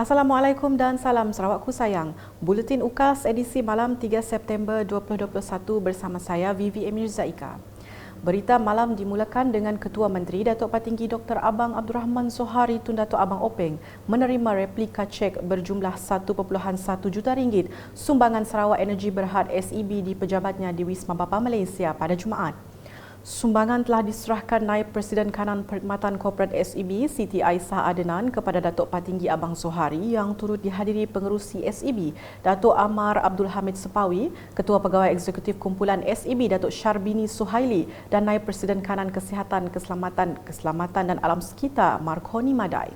Assalamualaikum dan salam Sarawakku sayang. Buletin UKAS edisi malam 3 September 2021 bersama saya Vivi Emir Zaika. Berita malam dimulakan dengan Ketua Menteri Datuk Patinggi Dr. Abang Abdul Rahman Zohari Tun Datuk Abang Openg menerima replika cek berjumlah 1.1 juta ringgit sumbangan Sarawak Energy Berhad SEB di pejabatnya di Wisma Bapa Malaysia pada Jumaat. Sumbangan telah diserahkan Naib Presiden Kanan Perkhidmatan Korporat SEB Siti Aisyah Adenan kepada Datuk Patinggi Abang Zohari yang turut dihadiri pengerusi SEB Datuk Amar Abdul Hamid Sepawi, Ketua Pegawai Eksekutif Kumpulan SEB Datuk Syarbini Suhaili dan Naib Presiden Kanan Kesihatan, Keselamatan dan Alam Sekitar Marconi Madai.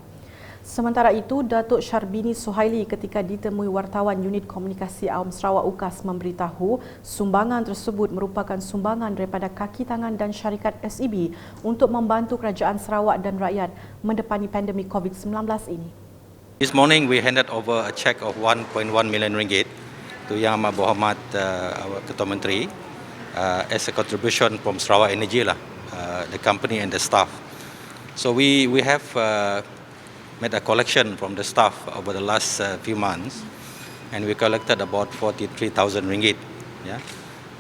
Sementara itu, Datuk Syarbini Suhaili ketika ditemui wartawan Unit Komunikasi Awam Sarawak UKAS memberitahu sumbangan tersebut merupakan sumbangan daripada kaki tangan dan syarikat SEB untuk membantu kerajaan Sarawak dan rakyat mendepani pandemik COVID-19 ini. This morning we handed over a check of 1.1 million ringgit to Yang Amat Berhormat our Ketua Menteri as a contribution from Sarawak Energy the company and the staff. So we have made a collection from the staff over the last few months, and we collected about 43,000 ringgit. Yeah,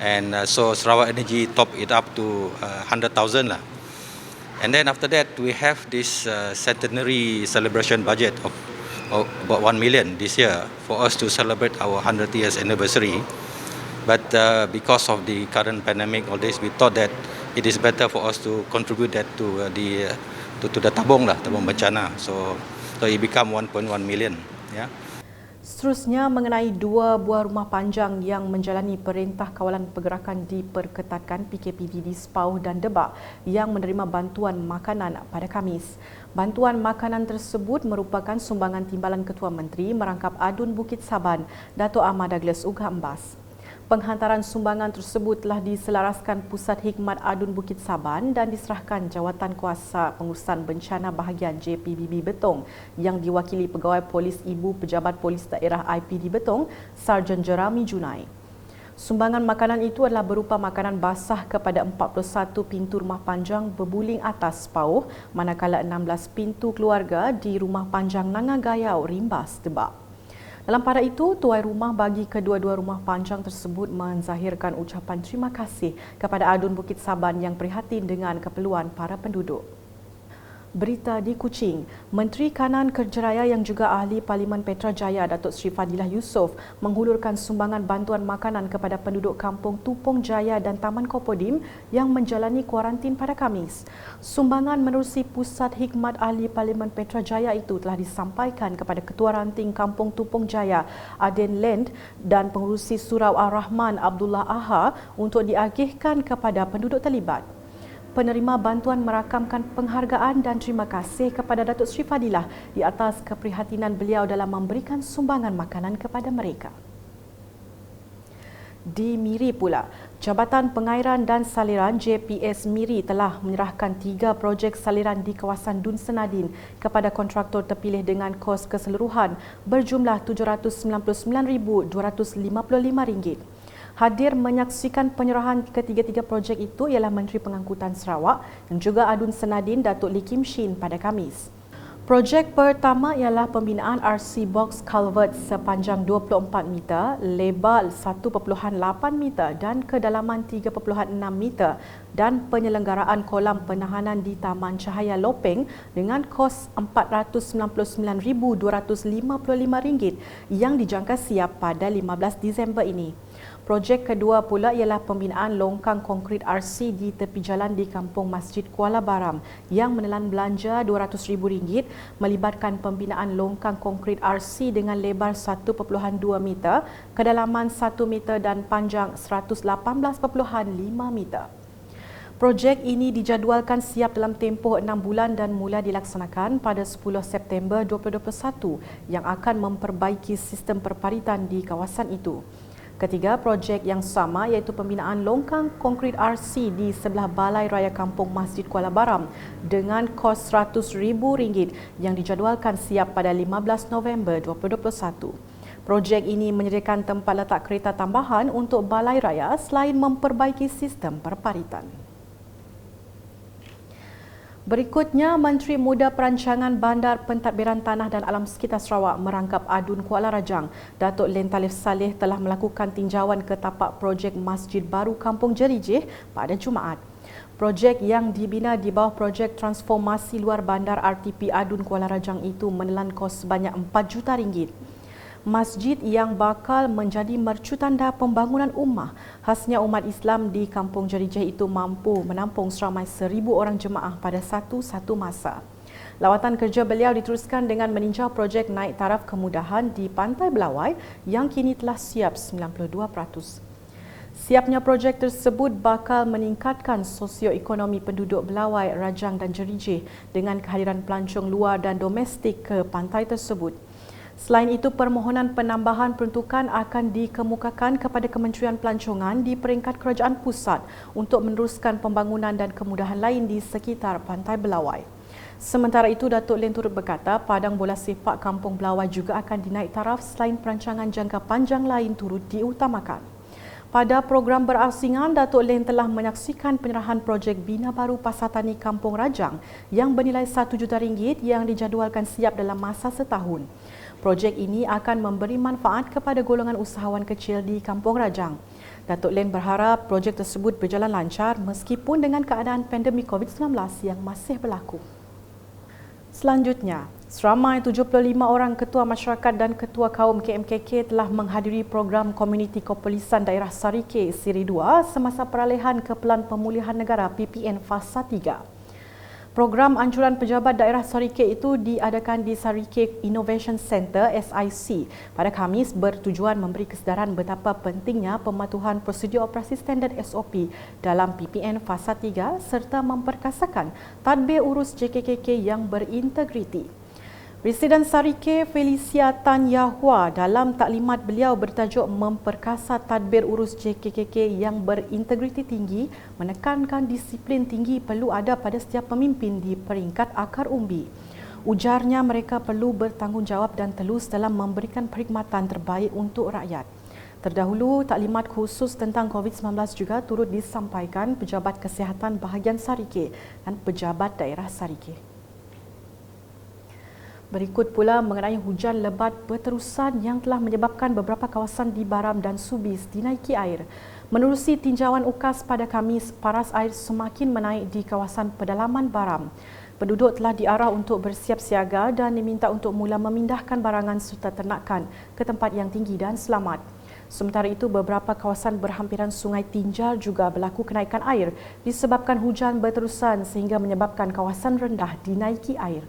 and so Sarawak Energy topped it up to 100,000 lah. And then after that, we have this centenary celebration budget of about 1 million this year for us to celebrate our 100 years anniversary. But because of the current pandemic, all this, we thought that it is better for us to contribute that to the tabung bencana. So it become 1.1 million. Yeah. Seterusnya mengenai dua buah rumah panjang yang menjalani Perintah Kawalan Pergerakan Diperketatkan PKPD di Sepauh dan Debak yang menerima bantuan makanan pada Khamis. Bantuan makanan tersebut merupakan sumbangan timbalan Ketua Menteri Merangkap Adun Bukit Saban, Datuk Ahmad Douglas Ugah Embas. Penghantaran sumbangan tersebut telah diselaraskan Pusat Hikmat Adun Bukit Saban dan diserahkan Jawatan Kuasa Pengurusan Bencana Bahagian JPBB Betong yang diwakili Pegawai Polis Ibu Pejabat Polis Daerah IPD Betong, Sarjan Jerami Junai. Sumbangan makanan itu adalah berupa makanan basah kepada 41 pintu rumah panjang berbuling atas Sepauh, manakala 16 pintu keluarga di rumah panjang Nangagayau, Rimbas, Debak. Dalam pada itu, tuai rumah bagi kedua-dua rumah panjang tersebut menzahirkan ucapan terima kasih kepada Adun Bukit Saban yang prihatin dengan keperluan para penduduk. Berita di Kuching, Menteri Kanan Kerjaya yang juga Ahli Parlimen Petrajaya Datuk Seri Fadilah Yusof menghulurkan sumbangan bantuan makanan kepada penduduk Kampung Tupong Jaya dan Taman Kopodim yang menjalani kuarantin pada Khamis. Sumbangan menerusi Pusat Hikmat Ahli Parlimen Petrajaya itu telah disampaikan kepada Ketua Ranting Kampung Tupong Jaya Aden Land dan Pengerusi Surau Ar-Rahman Abdullah Aha untuk diagihkan kepada penduduk terlibat. Penerima bantuan merakamkan penghargaan dan terima kasih kepada Datuk Seri Fadilah di atas keprihatinan beliau dalam memberikan sumbangan makanan kepada mereka. Di Miri pula, Jabatan Pengairan dan Saliran JPS Miri telah menyerahkan 3 projek saliran di kawasan Dun Senadin kepada kontraktor terpilih dengan kos keseluruhan berjumlah RM799,255. Hadir menyaksikan penyerahan ketiga-tiga projek itu ialah Menteri Pengangkutan Sarawak dan juga Adun Senadin Datuk Lee Kim Shin pada Khamis. Projek pertama ialah pembinaan RC Box Culvert sepanjang 24 meter, lebar 1.8 meter dan kedalaman 3.6 meter dan penyelenggaraan kolam penahanan di Taman Cahaya Lopeng dengan kos RM499,255 yang dijangka siap pada 15 Disember ini. Projek kedua pula ialah pembinaan longkang konkrit RC di tepi jalan di Kampung Masjid Kuala Baram yang menelan belanja RM200,000 melibatkan pembinaan longkang konkrit RC dengan lebar 1.2 meter, kedalaman 1 meter dan panjang 118.5 meter. Projek ini dijadualkan siap dalam tempoh 6 bulan dan mula dilaksanakan pada 10 September 2021 yang akan memperbaiki sistem perparitan di kawasan itu. Ketiga projek yang sama iaitu pembinaan longkang konkrit RC di sebelah Balai Raya Kampung Masjid Kuala Baram dengan kos RM100,000 yang dijadualkan siap pada 15 November 2021. Projek ini menyediakan tempat letak kereta tambahan untuk Balai Raya selain memperbaiki sistem perparitan. Berikutnya, Menteri Muda Perancangan Bandar Pentadbiran Tanah dan Alam Sekitar Sarawak merangkap Adun Kuala Rajang. Datuk Len Talif Saleh telah melakukan tinjauan ke tapak projek Masjid Baru Kampung Jerijih pada Jumaat. Projek yang dibina di bawah projek transformasi luar bandar RTP Adun Kuala Rajang itu menelan kos sebanyak RM4 juta. Masjid yang bakal menjadi mercutanda pembangunan ummah. Khasnya umat Islam di Kampung Jerijih itu mampu menampung seramai 1,000 orang jemaah pada satu masa. Lawatan kerja beliau diteruskan dengan meninjau projek naik taraf kemudahan di Pantai Belawai yang kini telah siap 92%. Siapnya projek tersebut bakal meningkatkan sosioekonomi penduduk Belawai, Rajang dan Jerijih dengan kehadiran pelancong luar dan domestik ke pantai tersebut. Selain itu, permohonan penambahan peruntukan akan dikemukakan kepada Kementerian Pelancongan di peringkat Kerajaan Pusat untuk meneruskan pembangunan dan kemudahan lain di sekitar Pantai Belawai. Sementara itu, Datuk Len turut berkata padang bola sepak Kampung Belawai juga akan dinaik taraf selain perancangan jangka panjang lain turut diutamakan. Pada program berasingan, Datuk Len telah menyaksikan penyerahan projek bina baru Pasar Tani Kampung Rajang yang bernilai RM1 juta yang dijadualkan siap dalam masa setahun. Projek ini akan memberi manfaat kepada golongan usahawan kecil di Kampung Rajang. Datuk Len berharap projek tersebut berjalan lancar meskipun dengan keadaan pandemik COVID-19 yang masih berlaku. Selanjutnya, seramai 75 orang ketua masyarakat dan ketua kaum KMKK telah menghadiri program Komuniti Kepolisan Daerah Sarike Siri 2 semasa peralihan ke Pelan Pemulihan Negara PPN Fasa 3. Program anjuran pejabat daerah Sarike itu diadakan di Sarike Innovation Centre SIC pada Khamis bertujuan memberi kesedaran betapa pentingnya pematuhan prosedur operasi standard SOP dalam PPN Fasa 3 serta memperkasakan tadbir urus JKKK yang berintegriti. Residen Sarike Felicia Tan Yahua dalam taklimat beliau bertajuk memperkasa tadbir urus JKKK yang berintegriti tinggi menekankan disiplin tinggi perlu ada pada setiap pemimpin di peringkat akar umbi. Ujarnya mereka perlu bertanggungjawab dan telus dalam memberikan perkhidmatan terbaik untuk rakyat. Terdahulu, taklimat khusus tentang COVID-19 juga turut disampaikan Pejabat Kesihatan Bahagian Sarike dan Pejabat Daerah Sarike. Berikut pula mengenai hujan lebat berterusan yang telah menyebabkan beberapa kawasan di Baram dan Subis dinaiki air. Menerusi tinjauan UKAS pada Khamis, paras air semakin menaik di kawasan pedalaman Baram. Penduduk telah diarah untuk bersiap siaga dan diminta untuk mula memindahkan barangan serta ternakan ke tempat yang tinggi dan selamat. Sementara itu, beberapa kawasan berhampiran Sungai Tinjar juga berlaku kenaikan air disebabkan hujan berterusan sehingga menyebabkan kawasan rendah dinaiki air.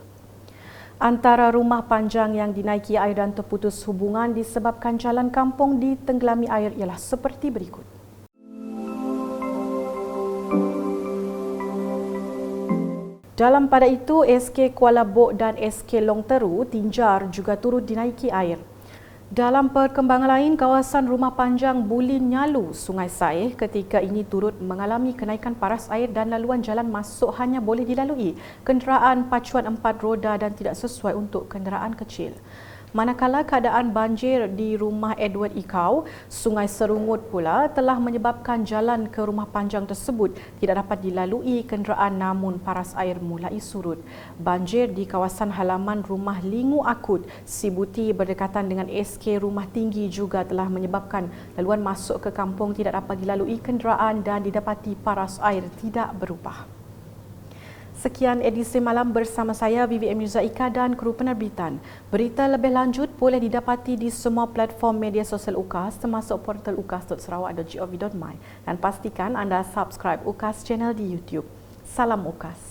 Antara rumah panjang yang dinaiki air dan terputus hubungan disebabkan jalan kampung ditenggelami air ialah seperti berikut. Dalam pada itu, SK Kuala Bok dan SK Long Teru, Tinjar juga turut dinaiki air. Dalam perkembangan lain, kawasan rumah panjang Bulin Nyalu, Sungai Saih ketika ini turut mengalami kenaikan paras air dan laluan jalan masuk hanya boleh dilalui kenderaan pacuan 4 roda dan tidak sesuai untuk kenderaan kecil. Manakala keadaan banjir di rumah Edward Ikau, Sungai Serungut pula telah menyebabkan jalan ke rumah panjang tersebut tidak dapat dilalui kenderaan namun paras air mulai surut. Banjir di kawasan halaman rumah Lingu Akut, Sibuti berdekatan dengan SK Rumah Tinggi juga telah menyebabkan laluan masuk ke kampung tidak dapat dilalui kenderaan dan didapati paras air tidak berubah. Sekian edisi malam bersama saya VVM Yuzaika dan kru penerbitan. Berita lebih lanjut boleh didapati di semua platform media sosial UKAS termasuk portal ukas.sarawak.gov.my dan pastikan anda subscribe UKAS channel di YouTube. Salam UKAS.